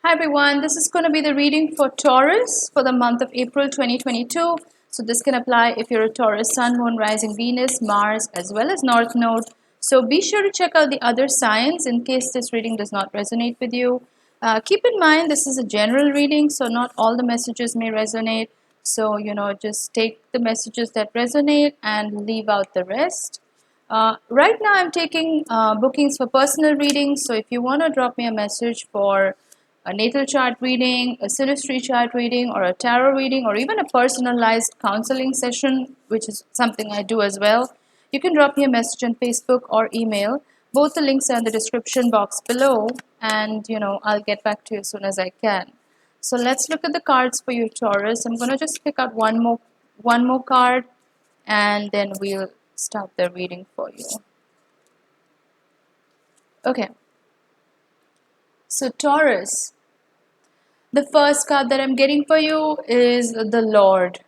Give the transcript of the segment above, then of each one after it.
Hi everyone, this is going to be the reading for Taurus for the month of April 2022. So this can apply if you're a Taurus Sun, Moon, Rising, Venus, Mars, as well as North Node. So be sure to check out the other signs in case this reading does not resonate with you. Keep in mind this is a general reading, so not all the messages may resonate. So, just take the messages that resonate and leave out the rest. Right now I'm taking bookings for personal readings, so if you want to drop me a message for a natal chart reading, a synastry chart reading, or a tarot reading, or even a personalized counseling session, which is something I do as well, you can drop me a message on Facebook or email. Both the links are in the description box below, and I'll get back to you as soon as I can. So let's look at the cards for you, Taurus. I'm gonna just pick out one more card, and then we'll start the reading for you. Okay. So Taurus, the first card that I'm getting for you is the Lord.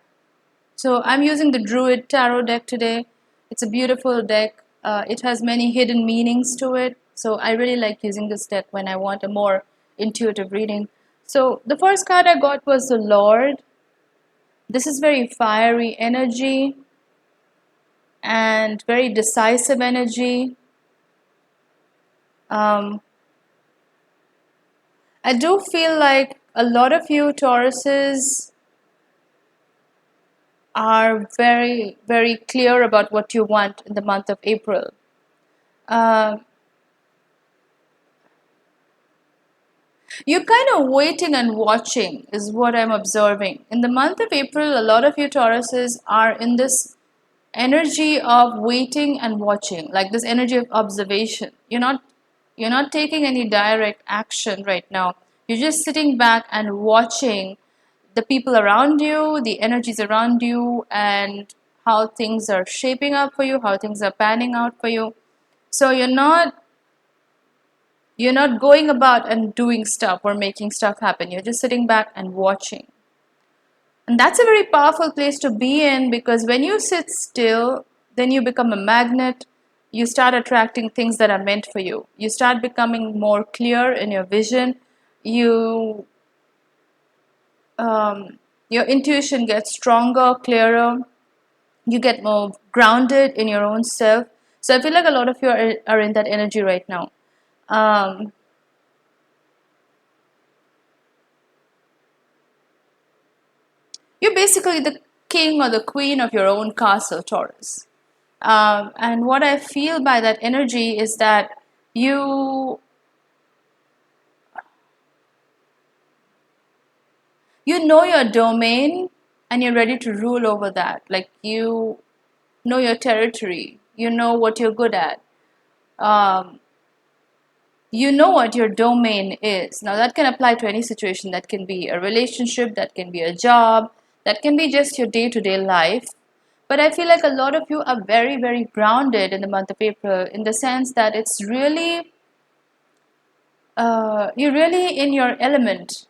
So I'm using the Druid Tarot deck today. It's a beautiful deck. It has many hidden meanings to it. So I really like using this deck when I want a more intuitive reading. So the first card I got was the Lord. This is very fiery energy and very decisive energy. I do feel like a lot of you Tauruses are very, very clear about what you want in the month of April. You're kind of waiting and watching is what I'm observing. In the month of April, a lot of you Tauruses are in this energy of waiting and watching, like this energy of observation. You're not taking any direct action right now. You're just sitting back and watching the people around you, the energies around you, and how things are shaping up for you, how things are panning out for you. So you're not going about and doing stuff or making stuff happen. You're just sitting back and watching. And that's a very powerful place to be in, because when you sit still, then you become a magnet. You start attracting things that are meant for you. You start becoming more clear in your vision. Your intuition gets stronger, clearer. You get more grounded in your own self. So I feel like a lot of you are in that energy right now. You're basically the king or the queen of your own castle, Taurus. And what I feel by that energy is that you know your domain and you're ready to rule over that. Like, you know your territory, you know what you're good at. You know what your domain is. Now, that can apply to any situation. That can be a relationship, that can be a job, that can be just your day-to-day life. But I feel like a lot of you are very, very grounded in the month of April, in the sense that it's really, you're really in your element,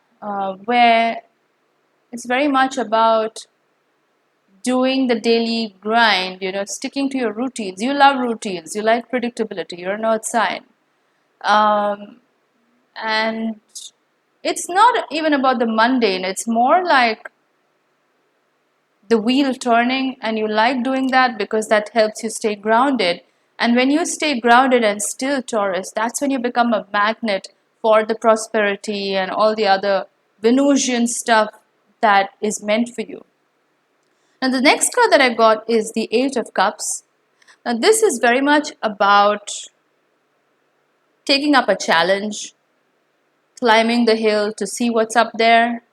where it's very much about doing the daily grind, sticking to your routines. You love routines, you like predictability, you're an earth sign. And it's not even about the mundane, it's more like the wheel turning, and you like doing that because that helps you stay grounded. And when you stay grounded and still, Taurus, that's when you become a magnet for the prosperity and all the other Venusian stuff that is meant for you. Now, the next card that I got is the Eight of Cups. Now, this is very much about taking up a challenge, climbing the hill to see what's up there.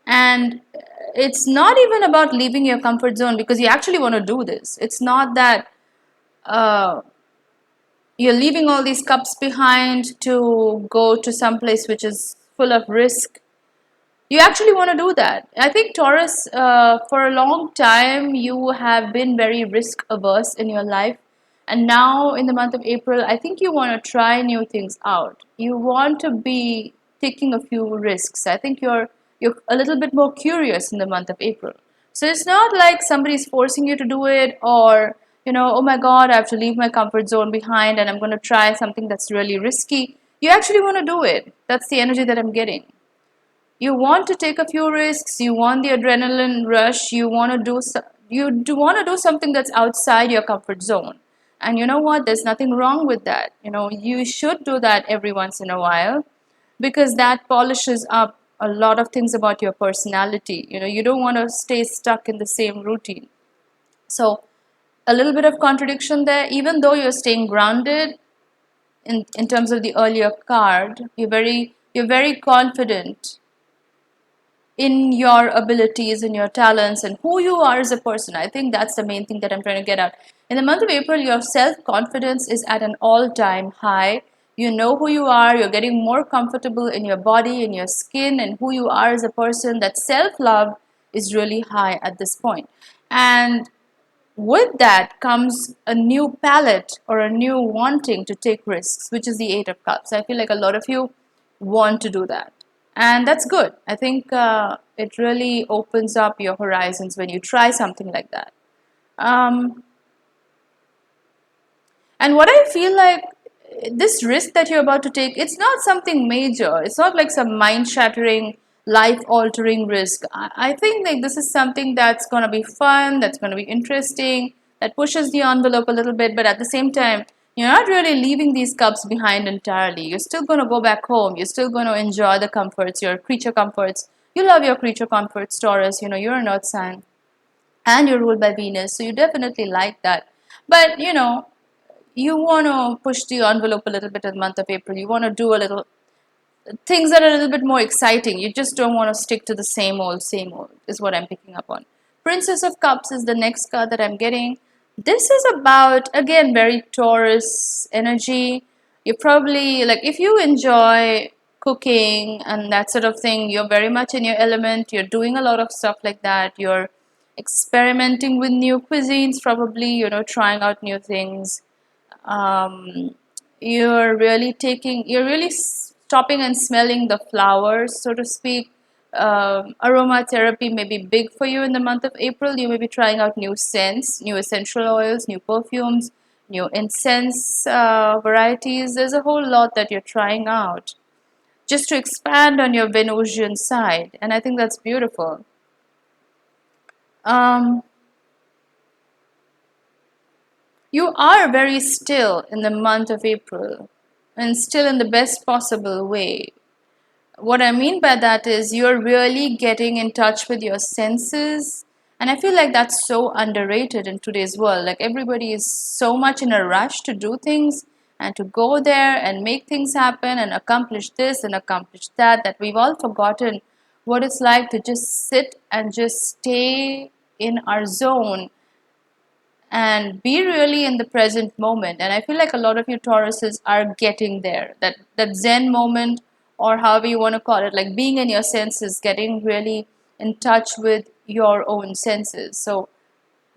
And it's not even about leaving your comfort zone, because you actually want to do this. It's not that you're leaving all these cups behind to go to some place which is full of risk. You actually want to do that. I think, Taurus, for a long time, you have been very risk averse in your life. And now, in the month of April, I think you want to try new things out. You want to be taking a few risks. I think you're a little bit more curious in the month of April. So it's not like somebody's forcing you to do it, or, oh my God, I have to leave my comfort zone behind and I'm going to try something that's really risky. You actually want to do it. That's the energy that I'm getting. You want to take a few risks, you want the adrenaline rush, you want to want to do something that's outside your comfort zone. And you know what? There's nothing wrong with that. You should do that every once in a while, because that polishes up a lot of things about your personality. You don't want to stay stuck in the same routine. So a little bit of contradiction there, even though you're staying grounded in terms of the earlier card. You're very confident in your abilities, in your talents, and who you are as a person. I think that's the main thing that I'm trying to get at. In the month of April, your self-confidence is at an all-time high. You know who you are, you're getting more comfortable in your body, in your skin, and who you are as a person. That self-love is really high at this point. And with that comes a new palette or a new wanting to take risks, which is the Eight of Cups. I feel like a lot of you want to do that. And that's good. I think it really opens up your horizons when you try something like that. Um, and what I feel like, this risk that you're about to take, it's not something major. It's not like some mind-shattering, life-altering risk. I think like this is something that's going to be fun, that's going to be interesting, that pushes the envelope a little bit, but at the same time, you're not really leaving these cups behind entirely. You're still going to go back home. You're still going to enjoy the comforts, your creature comforts. You love your creature comforts, Taurus. You're an earth sign and you're ruled by Venus, so you definitely like that. But you want to push the envelope a little bit in the month of April. You want to do a little things that are a little bit more exciting. You just don't want to stick to the same old, is what I'm picking up on. Princess of Cups is the next card that I'm getting. This is about, again, very Taurus energy. You probably, like, if you enjoy cooking and that sort of thing, you're very much in your element. You're doing a lot of stuff like that. You're experimenting with new cuisines, probably, trying out new things. um, you're really stopping and smelling the flowers, so to speak. Aromatherapy may be big for you in the month of April. You may be trying out new scents, new essential oils, new perfumes, new incense varieties. There's a whole lot that you're trying out just to expand on your Venusian side, and I think that's beautiful. um, You are very still in the month of April, and still in the best possible way. What I mean by that is you're really getting in touch with your senses. And I feel like that's so underrated in today's world. Like, everybody is so much in a rush to do things and to go there and make things happen and accomplish this and accomplish that, that we've all forgotten what it's like to just sit and just stay in our zone and be really in the present moment. And I feel like a lot of you Tauruses are getting there. That Zen moment, or however you want to call it, like being in your senses, getting really in touch with your own senses. So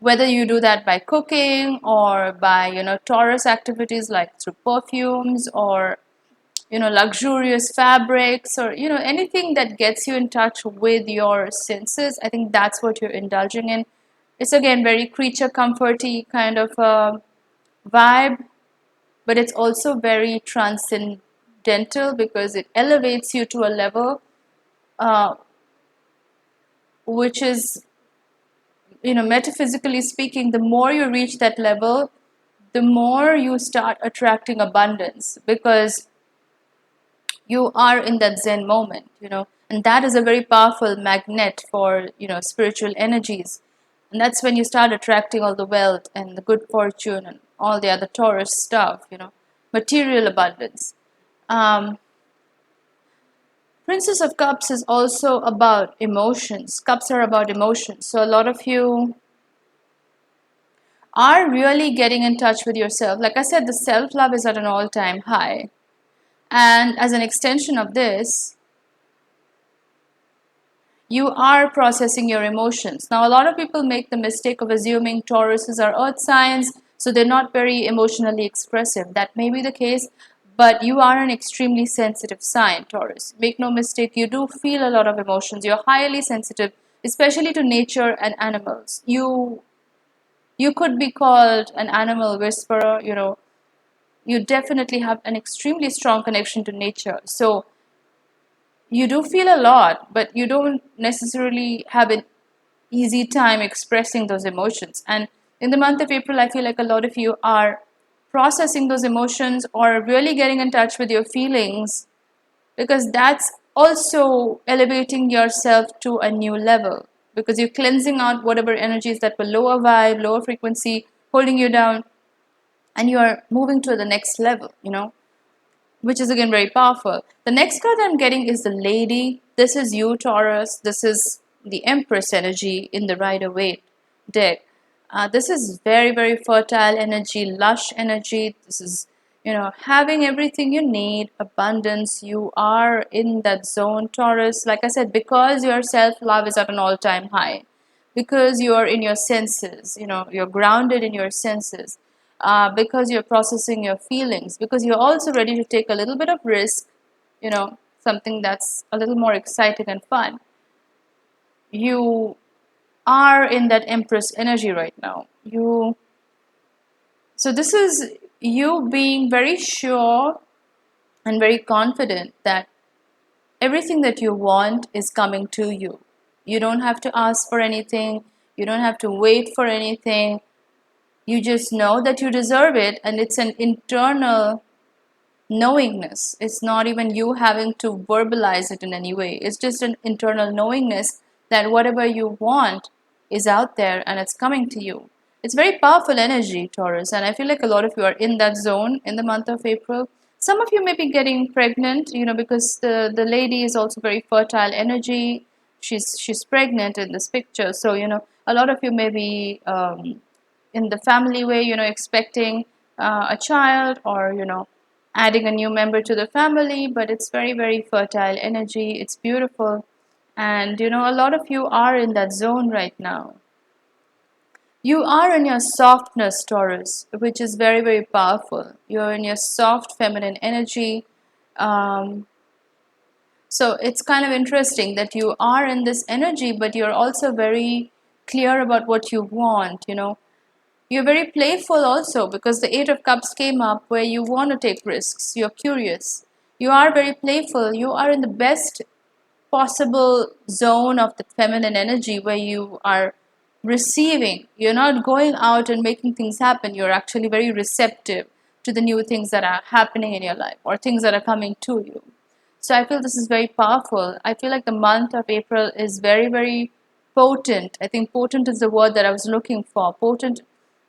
whether you do that by cooking or by Taurus activities like through perfumes, or luxurious fabrics, or anything that gets you in touch with your senses, I think that's what you're indulging in. It's again very creature comforty kind of vibe, but it's also very transcendental because it elevates you to a level uh, which is, metaphysically speaking, the more you reach that level, the more you start attracting abundance, because you are in that Zen moment, and that is a very powerful magnet for, spiritual energies. And that's when you start attracting all the wealth and the good fortune and all the other Taurus stuff, material abundance. Um, Princess of Cups is also about emotions. Cups are about emotions. So a lot of you are really getting in touch with yourself. Like I said, the self-love is at an all-time high. And as an extension of this, you are processing your emotions. Now, a lot of people make the mistake of assuming Tauruses are earth signs, so they're not very emotionally expressive. That may be the case, but you are an extremely sensitive sign, Taurus. Make no mistake, you do feel a lot of emotions. You're highly sensitive, especially to nature and animals. You could be called an animal whisperer. You definitely have an extremely strong connection to nature. So you do feel a lot, but you don't necessarily have an easy time expressing those emotions. And in the month of April, I feel like a lot of you are processing those emotions or really getting in touch with your feelings, because that's also elevating yourself to a new level, because you're cleansing out whatever energies that were lower vibe, lower frequency, holding you down, and you are moving to the next level, which is again very powerful. The next card I'm getting is the Lady. This is you, Taurus. This is the Empress energy in the Rider-Waite deck. This is very, very fertile energy, lush energy. This is, having everything you need, abundance. You are in that zone, Taurus. Like I said, because your self-love is at an all-time high, because you are in your senses, you're grounded in your senses, because you're processing your feelings, because you're also ready to take a little bit of risk, something that's a little more exciting and fun. You are in that Empress energy right now. So this is you being very sure and very confident that everything that you want is coming to you. You don't have to ask for anything. You don't have to wait for anything. You just know that you deserve it, and it's an internal knowingness. It's not even you having to verbalize it in any way. It's just an internal knowingness that whatever you want is out there and it's coming to you. It's very powerful energy, Taurus, and I feel like a lot of you are in that zone in the month of April. Some of you may be getting pregnant, because the lady is also very fertile energy. She's pregnant in this picture, so a lot of you may be in the family way, expecting a child, or adding a new member to the family. But it's very, very fertile energy. It's beautiful, and a lot of you are in that zone right now. You are in your softness, Taurus, which is very, very powerful. You're in your soft feminine energy. um, so it's kind of interesting that you are in this energy, but you're also very clear about what you want. You're very playful also, because the Eight of Cups came up, where you want to take risks. You're curious. You are very playful. You are in the best possible zone of the feminine energy, where you are receiving. You're not going out and making things happen. You're actually very receptive to the new things that are happening in your life, or things that are coming to you. So I feel this is very powerful. I feel like the month of April is very, very potent. I think potent is the word that I was looking for. Potent.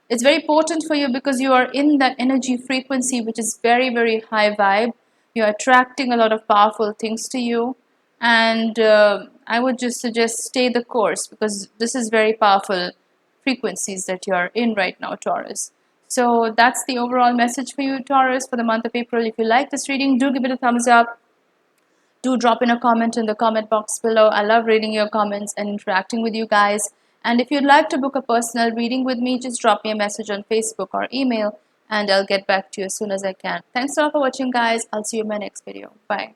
It's very potent for you because you are in that energy frequency, which is very, very high vibe. You're attracting a lot of powerful things to you. And I would just suggest stay the course, because this is very powerful frequencies that you're in right now, Taurus. So that's the overall message for you, Taurus, for the month of April. If you like this reading, do give it a thumbs up. Do drop in a comment in the comment box below. I love reading your comments and interacting with you guys. And if you'd like to book a personal reading with me, just drop me a message on Facebook or email, and I'll get back to you as soon as I can. Thanks a lot for watching, guys. I'll see you in my next video. Bye.